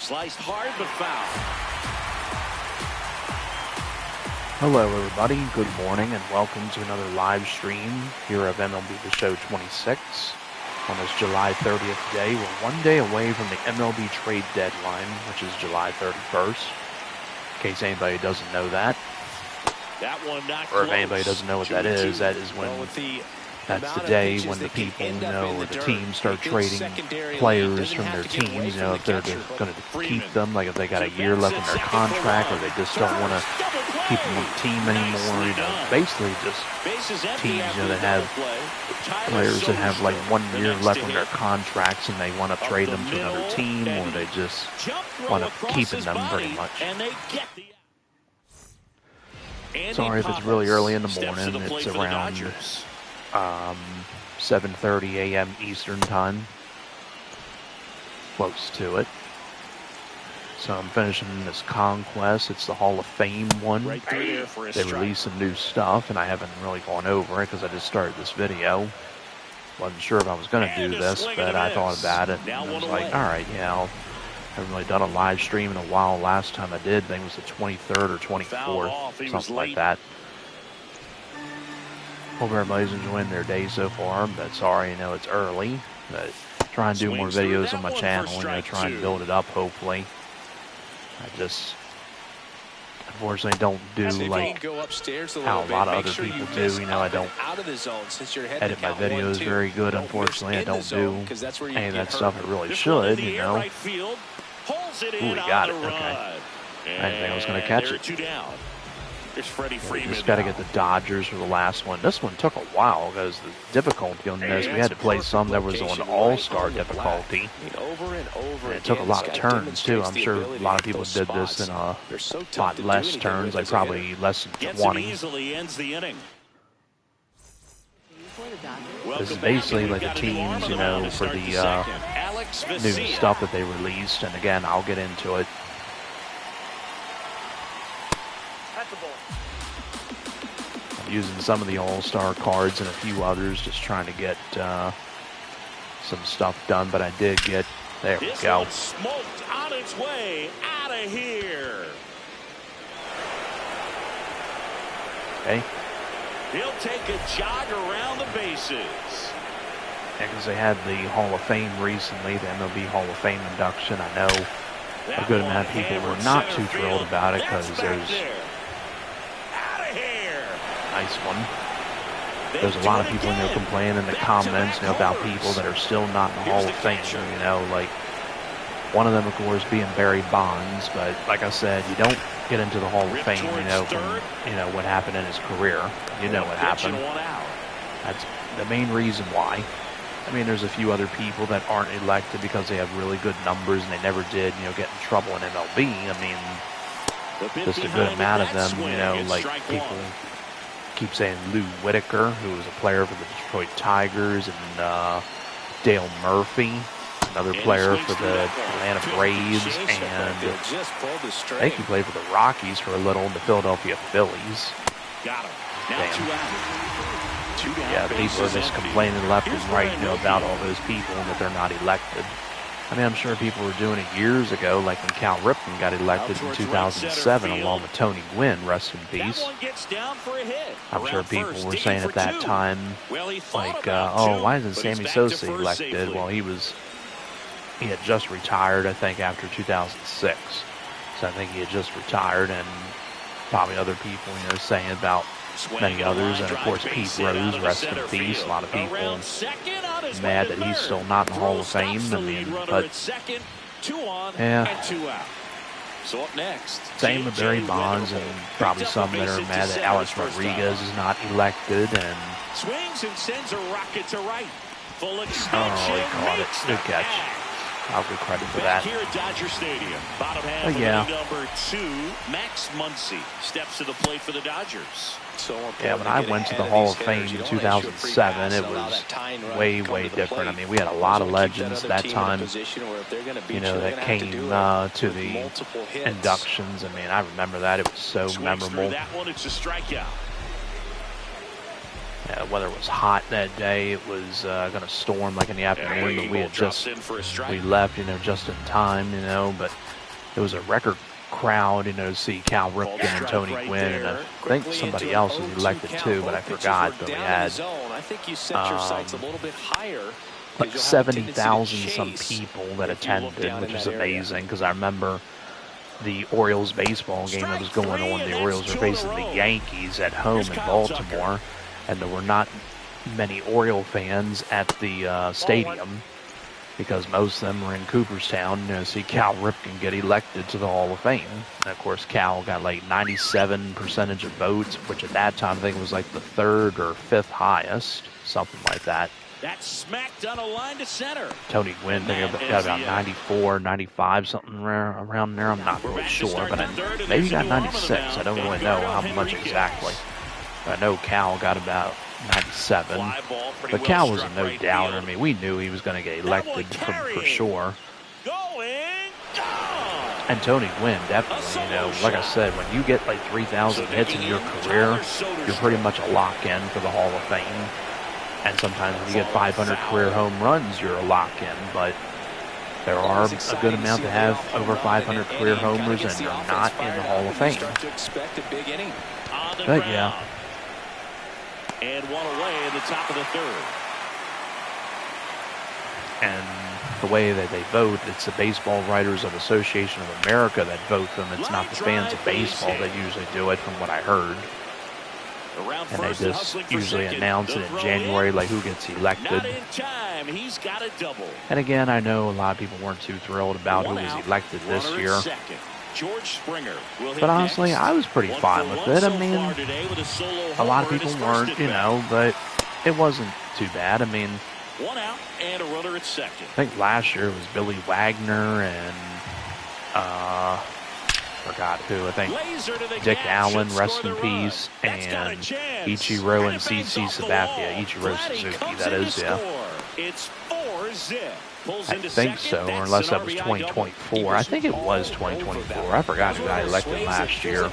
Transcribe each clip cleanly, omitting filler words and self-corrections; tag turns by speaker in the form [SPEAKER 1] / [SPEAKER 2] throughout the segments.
[SPEAKER 1] Sliced hard, but foul.
[SPEAKER 2] Hello everybody, good morning and welcome to another live stream here of MLB The Show 26. On this July 30th day, we're one day away from the MLB trade deadline, which is July 31st. In case anybody doesn't know that. Or if anybody doesn't know what that is when that's the day when the people, or the teams start trading players from their teams, if they're going to keep them, like if they got a year left in their contract, or they just don't want to keep them on the team anymore, basically just teams, that have players that have like 1 year left on their contracts and they want to trade them to another team, or they just want to keep them pretty much. Sorry if it's really early in the morning. It's around 7:30 a.m. Eastern time. Close to it. So I'm finishing this Conquest. It's the Hall of Fame one. They released some new stuff, and I haven't really gone over it because I just started this video. Wasn't sure if I was going to do this, but I thought about it, and I was like, alright, I haven't really done a live stream in a while. Last time I did, I think it was the 23rd or 24th, something like that. Hope everybody's enjoying their day so far, but sorry, it's early. But trying to do more videos on my channel, trying to build it up, hopefully. I just, unfortunately, don't do like how a lot of other people do. I don't edit my videos very good, unfortunately. I don't do any of that stuff I really should, Ooh, we got it, okay. I didn't think I was going to catch it. We just got to get the Dodgers for the last one. This one took a while because the difficulty on this, we had to play some that was on all-star difficulty. And it took a lot of turns, too. I'm sure a lot of people did this in a lot less turns, like probably less than 20. This is basically like the teams, for the new stuff that they released. And again, I'll get into it. I'm using some of the all-star cards and a few others, just trying to get some stuff done. But I did get, there we go.
[SPEAKER 1] Smoked on its way out of here.
[SPEAKER 2] Okay.
[SPEAKER 1] He'll take a jog around the bases.
[SPEAKER 2] Yeah, because they had the Hall of Fame recently, the MLB Hall of Fame induction. I know a good amount of people were not too thrilled about it because there's nice one. There's a lot of people in there complaining in the comments, about people that are still not in the Hall of Fame. Like one of them, of course, being Barry Bonds. But like I said, you don't get into the Hall of Fame, from what happened in his career. What happened. That's the main reason why. There's a few other people that aren't elected because they have really good numbers and they never did, get in trouble in MLB. Just a good amount of them, like people keep saying Lou Whitaker, who was a player for the Detroit Tigers, and Dale Murphy, another player for the Atlanta Braves, and I think he played for the Rockies for a little, and the Philadelphia Phillies.
[SPEAKER 1] Got him.
[SPEAKER 2] Damn. Yeah, people are just complaining left and right, about all those people and that they're not elected. I'm sure people were doing it years ago, like when Cal Ripken got elected in 2007 along with Tony Gwynn, rest in peace. I'm sure people were saying at that time, like, oh, why isn't Sammy Sosa elected? Well, he had just retired, I think, after 2006. So I think he had just retired, and probably other people, saying about many others, and of course Pete Rose, rest in peace. A lot of people mad that he's still not in the Hall of Fame. But yeah.
[SPEAKER 1] So up next,
[SPEAKER 2] same with Barry Bonds, and probably some that are mad that Alex Rodriguez is not elected. And
[SPEAKER 1] swings and sends a rocket to right. Full extension.
[SPEAKER 2] Oh, he caught it. Good catch. I'll give credit for that.
[SPEAKER 1] Here at Dodger Stadium, bottom half of number 2, Max Muncy steps to the plate for the Dodgers.
[SPEAKER 2] Yeah, when I went to the Hall of Fame in 2007, it was way, way different. We had a lot of legends at that time, that came to the inductions. I remember that. It was so memorable. Weather was hot that day. It was going to storm like in the afternoon, but we left, just in time, but it was a record crowd, to see Cal Ripken and Tony Gwynn, and I think somebody else was elected too, but I forgot. But we had like 70,000 some people that attended, which is amazing, because I remember the Orioles baseball game that was going on. The Orioles were facing the Yankees at home in Baltimore, and there were not many Oriole fans at the stadium, because most of them were in Cooperstown to see Cal Ripken get elected to the Hall of Fame. And of course, Cal got like 97% of votes, which at that time I think was like the 3rd or 5th highest, something like that.
[SPEAKER 1] That's smacked on a line to center.
[SPEAKER 2] Tony Gwynn, I think got about 94, 95, something around there. I'm not really sure, but maybe he got 96. I don't really know how much exactly. But I know Cal got about 97. But Cal was a no doubter. I mean, we knew he was going to get elected for sure. And Tony Gwynn, definitely, like I said, when you get like 3,000 hits in your career, you're pretty much a lock-in for the Hall of Fame. And sometimes when you get 500 career home runs, you're a lock-in. But there are a good amount that have over 500 career homers and are not in the Hall of Fame. But yeah.
[SPEAKER 1] And one away in the top of the 3rd.
[SPEAKER 2] And the way that they vote, it's the Baseball Writers of Association of America that vote them. It's not the fans of baseball that usually do it, from what I heard. And they just usually announce it in January, like who gets elected. And again, I know a lot of people weren't too thrilled about who was elected this year. But honestly, I was pretty fine with it. I mean, a lot of people weren't, but it wasn't too bad. I mean,
[SPEAKER 1] one out and a runner at second.
[SPEAKER 2] I think last year it was Billy Wagner and forgot who. I think Dick Allen, rest in peace, and Ichiro and CC Sabathia. Ichiro Suzuki, that is, yeah.
[SPEAKER 1] It's 4-zip.
[SPEAKER 2] I think so, or unless that was 2024. I think it was 2024. I forgot who got elected last year.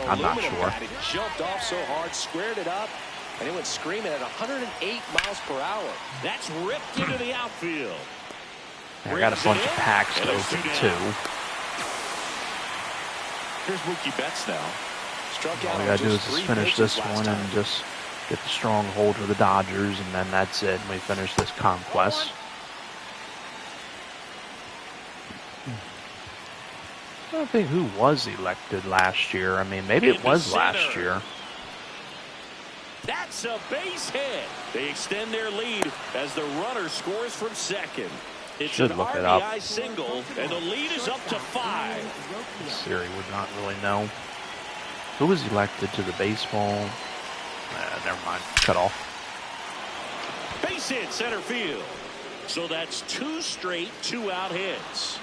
[SPEAKER 2] I'm not sure.
[SPEAKER 3] Jumped off so hard, squared it up, and it went screaming at 108 miles per hour.
[SPEAKER 1] That's ripped into the outfield.
[SPEAKER 2] I got a bunch of packs to open too.
[SPEAKER 1] Here's Mookie Betts now.
[SPEAKER 2] All we gotta do is just finish this one and just get the stronghold for the Dodgers, and then that's it. We finish this conquest. I don't think who was elected last year. I mean, maybe it was last year.
[SPEAKER 1] That's a base hit. They extend their lead as the runner scores from second. It's an RBI single, and the lead is up to 5.
[SPEAKER 2] Siri would not really know. Who was elected to the baseball? Never mind. Cut off.
[SPEAKER 1] Base hit center field. So that's 2 straight 2-out hits.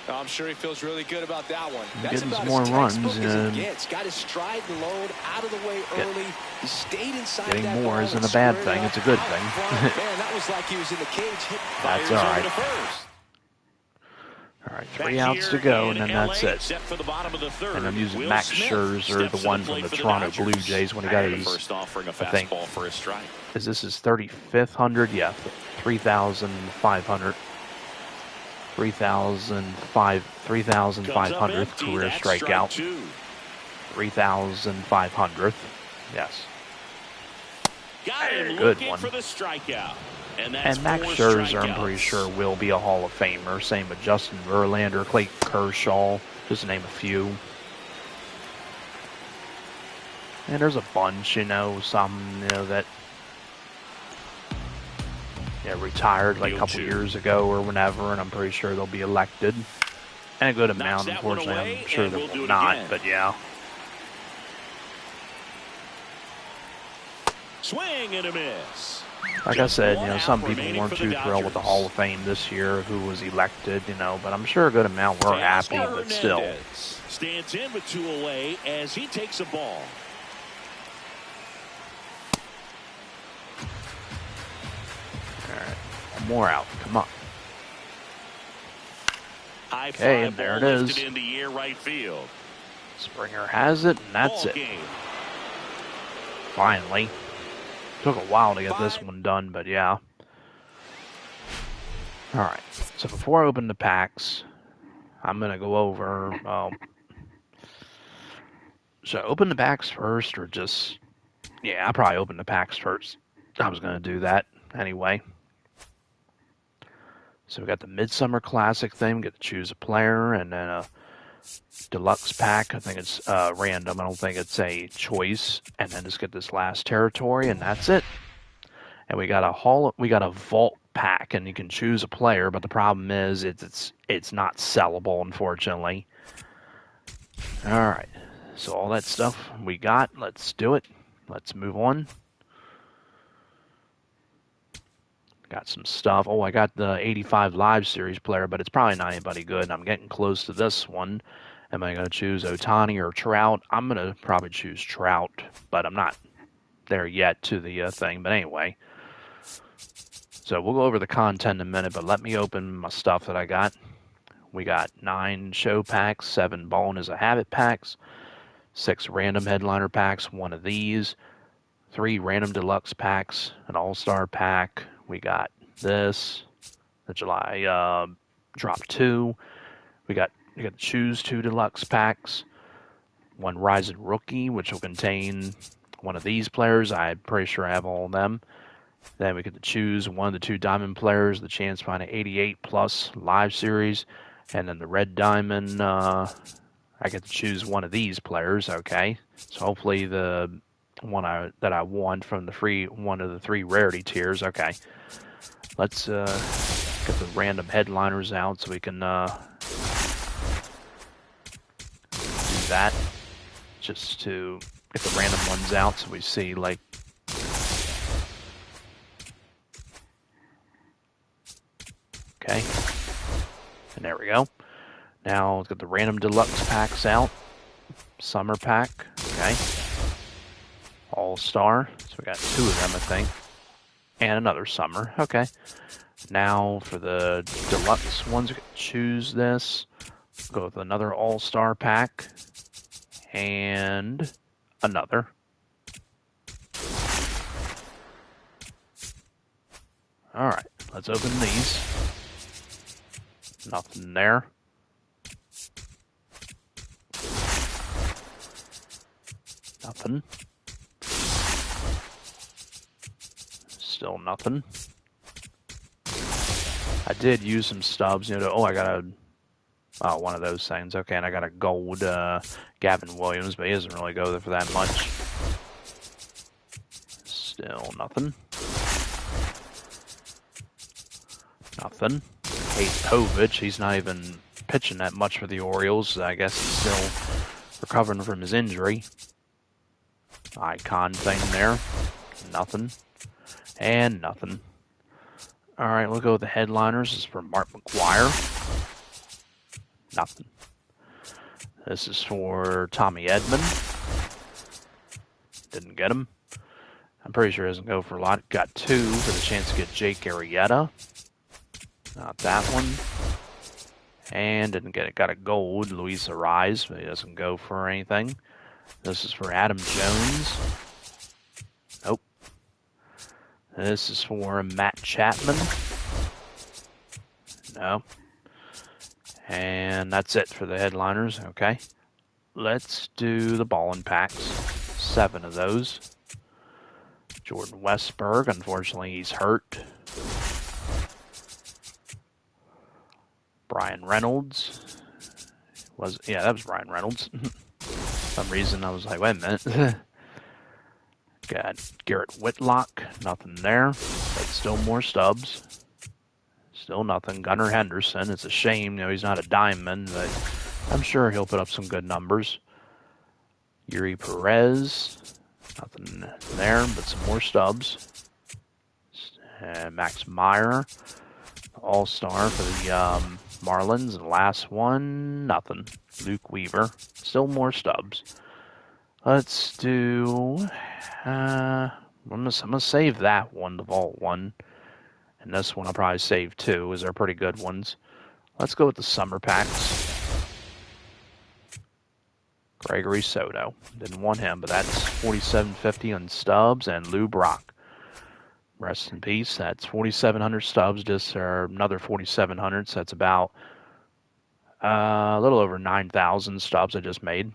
[SPEAKER 3] I'm sure he feels really good about that one.
[SPEAKER 2] That's getting some more runs.
[SPEAKER 3] Got his stride and load out of the way early. He stayed inside.
[SPEAKER 2] Getting more isn't a bad thing. It's a good thing.
[SPEAKER 3] Man, that was like he was in the cage.
[SPEAKER 2] That's all right. All right, 3 outs to go, and then that's it. And I'm using Max Scherzer, the one from the Toronto Blue Jays, when he got his, I think, is this his 35th hundred? Yeah, 3,500. 3,500th career strikeout. 3,500th. Yes. Good one. And Max Scherzer, I'm pretty sure, will be a Hall of Famer. Same with Justin Verlander, Clayton Kershaw, just to name a few. And there's a bunch, some, that retired like a couple years ago or whenever, and I'm pretty sure they'll be elected. And a good amount, unfortunately, I'm sure they will not, but yeah.
[SPEAKER 1] Swing and a miss.
[SPEAKER 2] Like I said, some people weren't too thrilled with the Hall of Fame this year, who was elected, but I'm sure a good amount were happy, but still.
[SPEAKER 1] Stands in with 2 away as he takes a ball.
[SPEAKER 2] More out. Come on. Okay, and there it is. Springer has it, and that's it. Finally. Took a while to get this one done, but yeah. Alright, so before I open the packs, I'm going to go over, should I open the packs first, or just, yeah, I'll probably open the packs first. I was going to do that anyway. So we got the Midsummer Classic thing, we get to choose a player, and then a deluxe pack. I think it's random, I don't think it's a choice, and then just get this last territory, and that's it. And we got a vault pack, and you can choose a player, but the problem is it's not sellable, unfortunately. Alright, so all that stuff we got, let's do it. Let's move on. Got some stuff. Oh, I got the 85 Live Series player, but it's probably not anybody good. I'm getting close to this one. Am I going to choose Ohtani or Trout? I'm going to probably choose Trout, but I'm not there yet to the thing. But anyway, so we'll go over the content in a minute, but let me open my stuff that I got. We got 9 show packs, 7 Ballin' Is a Habit packs, 6 random headliner packs, 1 of these, 3 random deluxe packs, an all-star pack. We got this, the July drop 2. We got to choose 2 deluxe packs, 1 Rising Rookie, which will contain one of these players. I'm pretty sure I have all of them. Then we get to choose 1 of the 2 Diamond players, the chance to find an 88 plus Live Series, and then the Red Diamond. I get to choose 1 of these players. Okay, so hopefully the one that I want from the one of the 3 rarity tiers. Okay, let's get the random headliners out so we can do that, just to get the random ones out so we see, like, okay, and there we go. Now let's get the random deluxe packs out. Summer pack, okay. All-Star, so we got 2 of them, I think. And another summer, okay. Now for the deluxe ones, we can choose this. Go with another All-Star pack. And another. Alright, let's open these. Nothing there. Nothing. Still nothing. I did use some stubs, I got one of those things. Okay, and I got a gold Gavin Williams, but he doesn't really go there for that much. Still nothing. Nothing. Hayes Povich, he's not even pitching that much for the Orioles. I guess he's still recovering from his injury. Icon thing there. Nothing. And nothing. Alright, we'll go with the headliners. This is for Mark McGwire. Nothing. This is for Tommy Edman. Didn't get him. I'm pretty sure he doesn't go for a lot. Got 2 for the chance to get Jake Arrieta. Not that one. And didn't get it. Got a gold, Luis Ariz, but he doesn't go for anything. This is for Adam Jones. Nope. This is for Matt Chapman. No. And that's it for the headliners. Okay. Let's do the ballin' packs. 7 of those. Jordan Westberg, unfortunately, he's hurt. Brian Reynolds. Yeah, that was Brian Reynolds. For some reason, I was like, wait a minute. Got Garrett Whitlock, nothing there, but still more stubs. Still nothing. Gunnar Henderson, it's a shame, he's not a diamond, but I'm sure he'll put up some good numbers. Yuri Perez, nothing there, but some more stubs. Max Meyer, All-Star for the Marlins, and the last one, nothing. Luke Weaver, still more stubs. Let's do, I'm gonna save that one, the vault one. And this one I'll probably save too, because they're pretty good ones. Let's go with the summer packs. Gregory Soto. Didn't want him, but that's $47.50 on stubs, and Lou Brock. Rest in peace. That's 4,700 stubs, just or another 4,700. So that's about a little over 9,000 stubs I just made.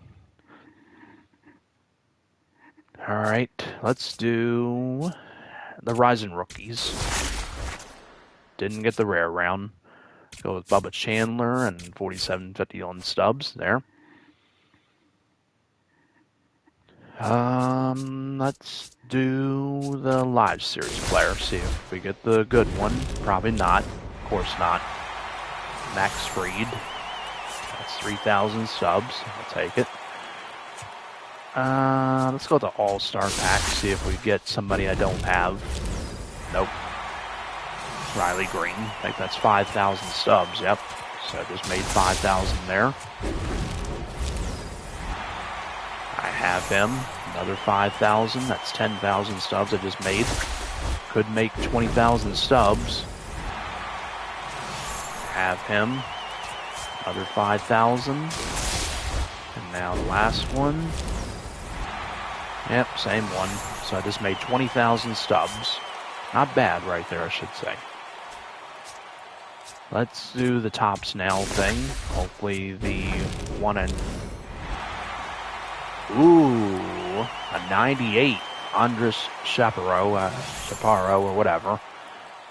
[SPEAKER 2] All right, let's do the Rising Rookies. Didn't get the rare round. Go with Bubba Chandler and 4,750 on stubs there. Let's do the Live Series player. See if we get the good one. Probably not. Of course not. Max Fried. That's 3,000 subs. I'll take it. Let's go with the All-Star pack. See if we get somebody I don't have. Nope. Riley Green. I think that's 5,000 subs. Yep. So I just made 5,000 there. I have him. Another 5,000. That's 10,000 stubs I just made. Could make 20,000 stubs. Have him. Another 5,000. And now the last one. Yep, same one. So I just made 20,000 stubs. Not bad right there, I should say. Let's do the Topps Now thing. Hopefully the one and... Ooh, a 98. Andres Chaparro, or whatever.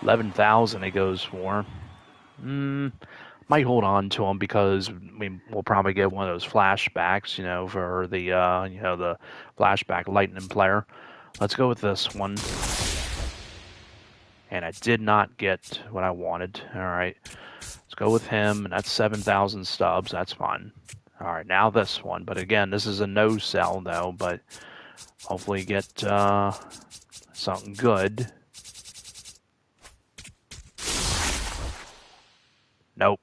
[SPEAKER 2] 11,000 it goes for. Might hold on to him because we'll probably get one of those flashbacks, for the, the flashback Lightning player. Let's go with this one. And I did not get what I wanted. All right, let's go with him, and that's 7,000 stubs. That's fine. All right, now this one. But again, this is a no-sell, though, but hopefully get something good. Nope.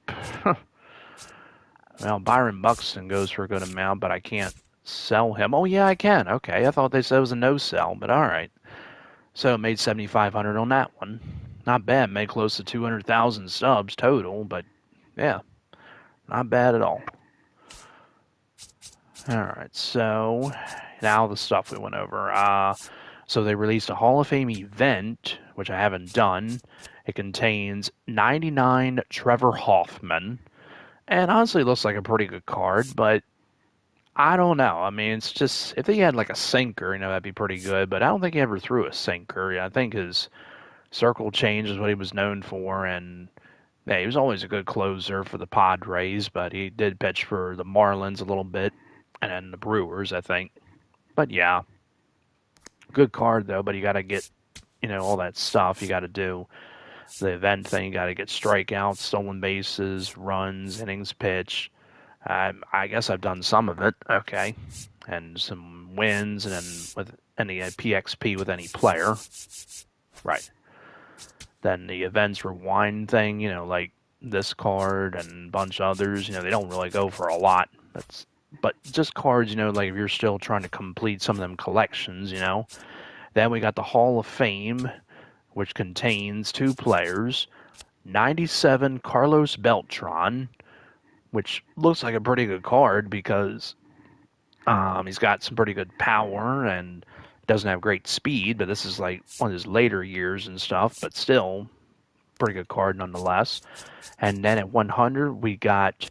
[SPEAKER 2] Well, Byron Buxton goes for a good amount, but I can't sell him. Oh, yeah, I can. Okay, I thought they said it was a no-sell, but all right. So I made 7,500 on that one. Not bad. Made close to 200,000 subs total, but yeah, not bad at all. All right, so now the stuff we went over. So they released a Hall of Fame event, which I haven't done. It contains 99 Trevor Hoffman, and honestly, it looks like a pretty good card, but I don't know. I mean, it's just, if he had like a sinker, that'd be pretty good, but I don't think he ever threw a sinker. I think his circle change is what he was known for, and yeah, he was always a good closer for the Padres, but he did pitch for the Marlins a little bit, and then the Brewers, I think. But yeah, good card though, but you got to get, all that stuff you got to do. The event thing, you got to get strikeouts, stolen bases, runs, innings pitched. I guess I've done some of it, okay, and some wins, and then with any PXP with any player, right. Then the events rewind thing, like this card and a bunch of others, they don't really go for a lot. But just cards, like if you're still trying to complete some of them collections, Then we got the Hall of Fame, which contains 2 players, 97 Carlos Beltran, which looks like a pretty good card because he's got some pretty good power and doesn't have great speed, but this is like one of his later years and stuff, but still pretty good card nonetheless. And then at 100, we got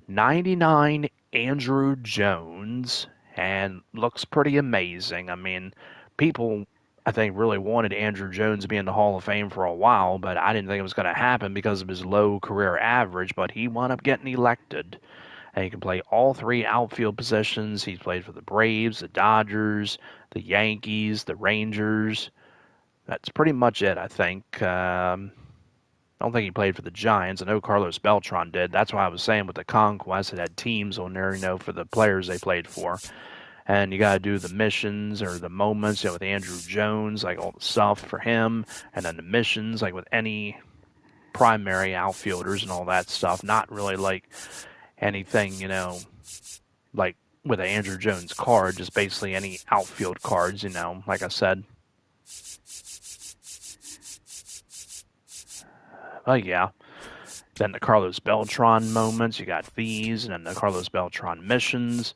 [SPEAKER 2] 99 Andrew Jones, and looks pretty amazing. I mean, people, I think, really wanted Andrew Jones to be in the Hall of Fame for a while, but I didn't think it was going to happen because of his low career average, but he wound up getting elected. And he can play all 3 outfield positions. He's played for the Braves, the Dodgers, the Yankees, the Rangers. That's pretty much it, I think. I don't think he played for the Giants. I know Carlos Beltran did. That's why I was saying with the Conquest, it had teams on there, for the players they played for. And you got to do the missions or the moments, with Andrew Jones, like all the stuff for him. And then the missions, like with any primary outfielders and all that stuff. Not really like anything, like with an Andrew Jones card, just basically any outfield cards, like I said. Oh, yeah. Then the Carlos Beltran moments, you got these, and then the Carlos Beltran missions.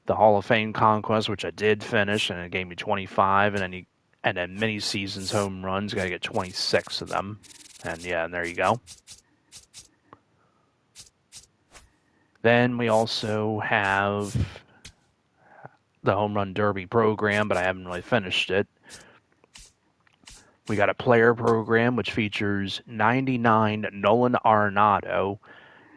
[SPEAKER 2] The Hall of Fame Conquest, which I did finish, and it gave me 25, and then And then mini seasons home runs, got to get 26 of them. And yeah, and there you go. Then we also have the Home Run Derby program, but I haven't really finished it. We got a player program, which features 99 Nolan Arenado.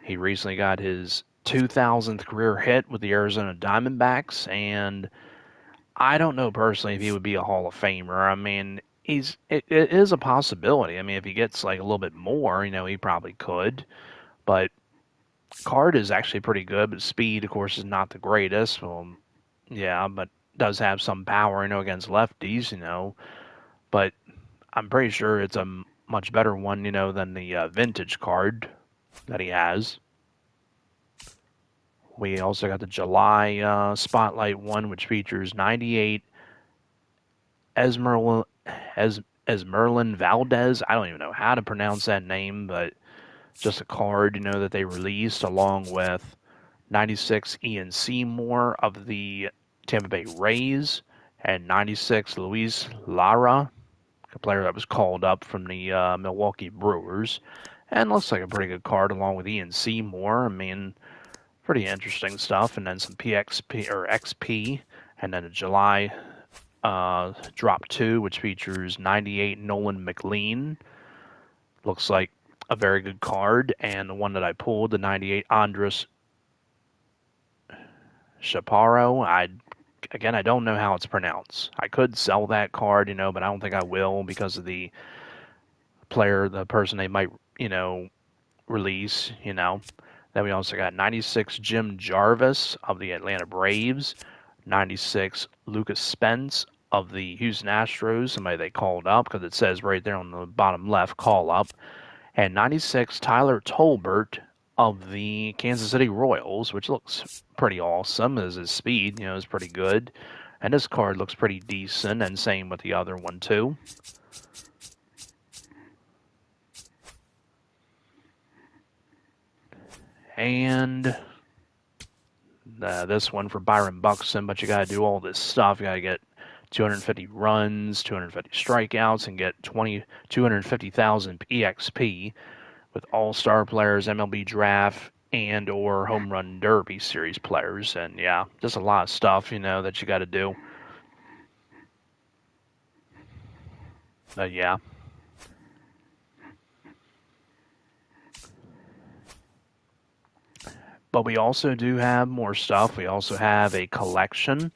[SPEAKER 2] He recently got his 2000th career hit with the Arizona Diamondbacks, and I don't know personally if he would be a Hall of Famer. I mean, it is a possibility. I mean, if he gets like a little bit more, he probably could. But card is actually pretty good, but speed, of course, is not the greatest. Well, yeah, but does have some power, against lefties, But I'm pretty sure it's a much better one, than the vintage card that he has. We also got the July Spotlight one, which features 98 Esmeralyn Valdez. I don't even know how to pronounce that name, but just a card, that they released along with 96 Ian Seymour of the Tampa Bay Rays and 96 Luis Lara, a player that was called up from the Milwaukee Brewers. And looks like a pretty good card along with Ian Seymour. I mean, pretty interesting stuff. And then some PXP or XP, and then a July Drop 2, which features 98 Nolan McLean. Looks like a very good card. And the one that I pulled, the 98 Andres Chaparro. I don't know how it's pronounced. I could sell that card, but I don't think I will because of the person they might, release, Then we also got 96 Jim Jarvis of the Atlanta Braves, 96 Lucas Spence of the Houston Astros, somebody they called up because it says right there on the bottom left, call up, and 96 Tyler Tolbert of the Kansas City Royals, which looks pretty awesome as his speed, is pretty good. And this card looks pretty decent, and same with the other one too. And this one for Byron Buxton, but you got to do all this stuff. You got to get 250 runs, 250 strikeouts, and get 250,000 EXP with all-star players, MLB Draft, and or Home Run Derby Series players. And yeah, just a lot of stuff, that you got to do. But yeah. But we also do have more stuff. We also have a collection.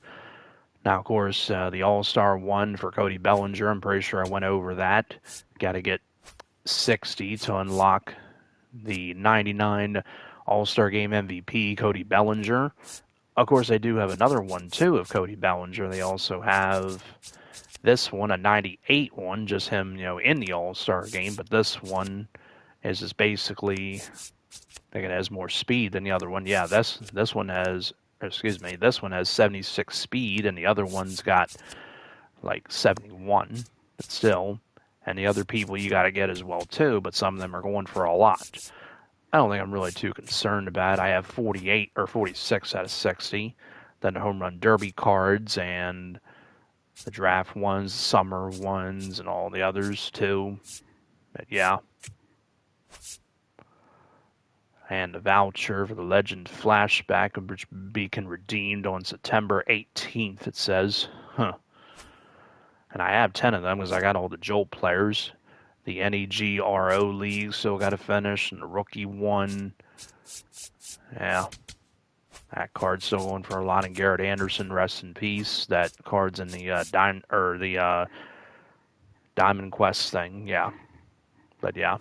[SPEAKER 2] Now, of course, the All-Star one for Cody Bellinger, I'm pretty sure I went over that. Got to get 60 to unlock the 99 All-Star Game MVP, Cody Bellinger. Of course, they do have another one, too, of Cody Bellinger. They also have this one, a 98 one, just him, in the All-Star Game. But this one is just basically, I think it has more speed than the other one. Yeah, this one has, this one has 76 speed, and the other one's got like 71, but still. And the other people you got to get as well, too, but some of them are going for a lot. I don't think I'm really too concerned about it. I have 48 or 46 out of 60. Then the Home Run Derby cards and the draft ones, summer ones, and all the others, too. But yeah. And the voucher for the Legend Flashback, which can redeemed on September 18th, it says. Huh. And I have 10 of them because I got all the Jolt players. The NEGRO League still got to finish, and the rookie one. Yeah. That card's still going for a lot. And Garrett Anderson, rest in peace. That card's in the Diamond Quest thing. Yeah. But yeah.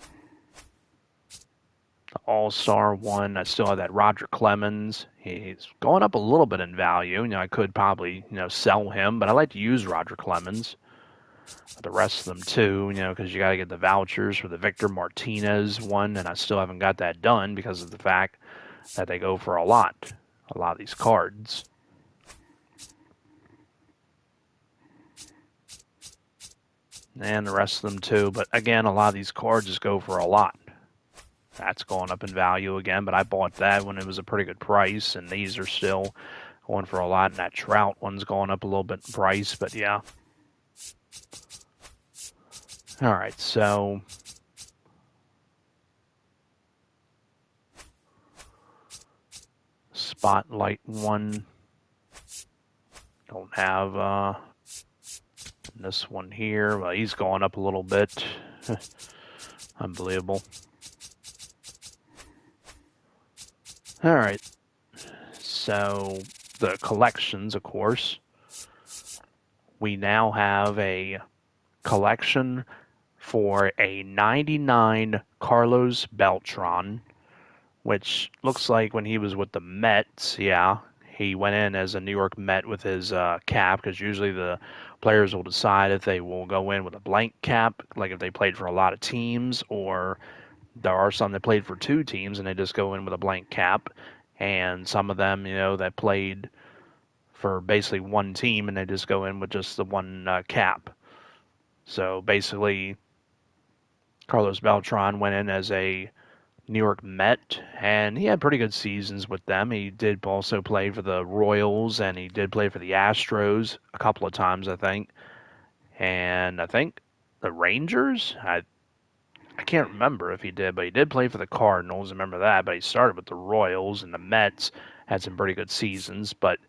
[SPEAKER 2] The All-Star one, I still have that Roger Clemens. He's going up a little bit in value. I could probably, sell him, but I like to use Roger Clemens. The rest of them too, because you got to get the vouchers for the Victor Martinez one, and I still haven't got that done because of the fact that they go for a lot of these cards. And the rest of them too, but again, a lot of these cards just go for a lot. That's going up in value again, but I bought that when it was a pretty good price, and these are still going for a lot, and that Trout one's going up a little bit in price, but yeah. All right, so Spotlight 1. Don't have this one here. Well, he's going up a little bit. Unbelievable. All right. So the collections, of course. We now have a collection for a 99 Carlos Beltran, which looks like when he was with the Mets, yeah, he went in as a New York Met with his cap, because usually the players will decide if they will go in with a blank cap, like if they played for a lot of teams, or there are some that played for 2 teams and they just go in with a blank cap, and some of them, that played for basically 1 team and they just go in with just the 1 cap. So basically, Carlos Beltran went in as a New York Met, and he had pretty good seasons with them. He did also play for the Royals, and he did play for the Astros a couple of times, I think. And I think the Rangers? I can't remember if he did, but he did play for the Cardinals. I remember that, but he started with the Royals, and the Mets had some pretty good seasons. But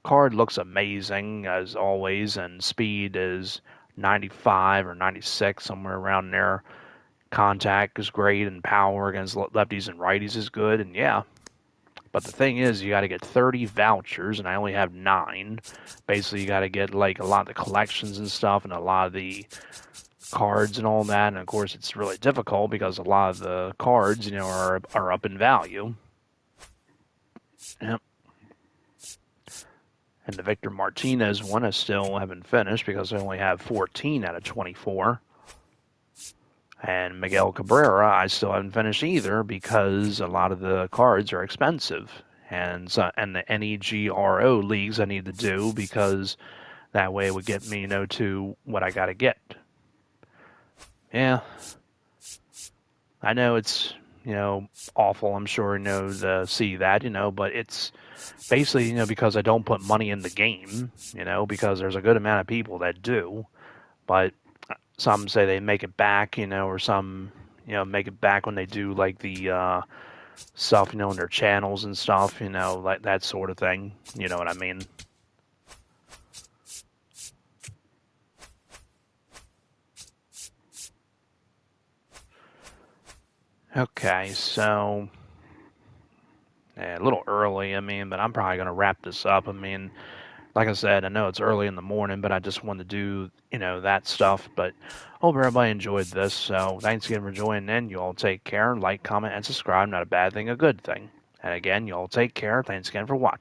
[SPEAKER 2] card looks amazing, as always, and speed is 95 or 96, somewhere around there. Contact is great, and power against lefties and righties is good, and yeah. But the thing is, you got to get 30 vouchers, and I only have 9. Basically, you got to get like a lot of the collections and stuff, and a lot of the cards and all that. And of course, it's really difficult because a lot of the cards, are up in value. Yep. And the Victor Martinez one I still haven't finished because I only have 14 out of 24. And Miguel Cabrera, I still haven't finished either because a lot of the cards are expensive. And the NEGRO leagues I need to do because that way it would get me, to what I got to get. Yeah. I know it's, awful, I'm sure, to see that, but it's basically, because I don't put money in the game, because there's a good amount of people that do. But some say they make it back, or some, make it back when they do like the stuff, in their channels and stuff, like that sort of thing. You know what I mean? Okay, so a little early, but I'm probably going to wrap this up. Like I said, I know it's early in the morning, but I just wanted to do, that stuff. But hope everybody enjoyed this. So thanks again for joining in. You all take care. Like, comment, and subscribe. Not a bad thing, a good thing. And again, you all take care. Thanks again for watching.